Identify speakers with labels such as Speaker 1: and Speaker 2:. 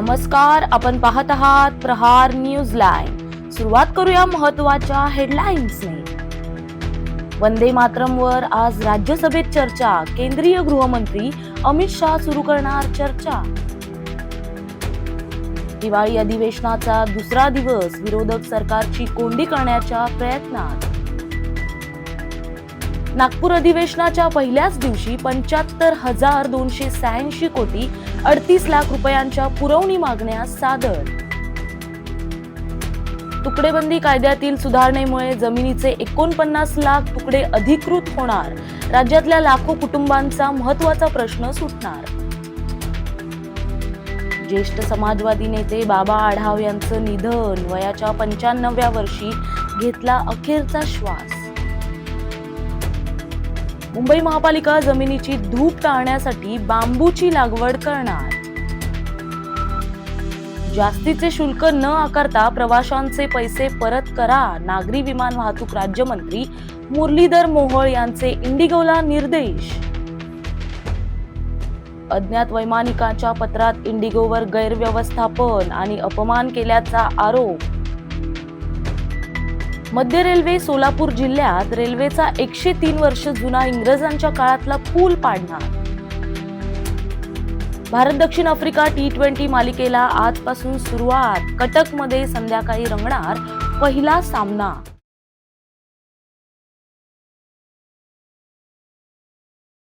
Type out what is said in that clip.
Speaker 1: नमस्कार, आपण पाहत आहात प्रहार न्यूज लाईव्ह। सुरुवात करूया महत्त्वाच्या हेडलाईन्सने। वंदे मातरमवर आज राज्यसभेत चर्चा, केंद्रीय गृहमंत्री अमित शाह सुरू करणार चर्चा। दिवाळी अधिवेशनाचा दुसरा दिवस, विरोधक सरकारची कोंडी करण्याच्या प्रयत्नात। नागपूर अधिवेशनाच्या पहिल्याच दिवशी 75,286 कोटी 38 लाख रुपयांच्या पुरवणी मागण्या सादर। तुकडेबंदी कायद्यातील सुधारणेमुळे जमिनीचे 49 लाख तुकडे अधिकृत होणार, राज्यातल्या लाखो कुटुंबांचा महत्त्वाचा प्रश्न सुटणार। ज्येष्ठ समाजवादी नेते बाबा आढाव यांचं निधन, वयाच्या 95व्या वर्षी घेतला अखेरचा श्वास। मुंबई महापालिका जमिनीची धूप टाळण्यासाठी बांबूची लागवड करणार। जास्तीचे शुल्क न आकारता प्रवाशांचे पैसे परत करा, नागरी विमान वाहतूक राज्यमंत्री मुरलीधर मोहोळ यांचे इंडिगोला निर्देश। अज्ञात वैमानिकाच्या पत्रात इंडिगोवर गैरव्यवस्थापन आणि अपमान केल्याचा आरोप। मध्य रेल्वे सोलापूर जिल्ह्यात रेल्वेचा 103 वर्ष जुना इंग्रजांच्या काळातला पूल पाडणार। भारत दक्षिण आफ्रिका T20 मालिकेला आजपासून सुरुवात, कटकमध्ये संध्याकाळी रंगणार पहिला सामना।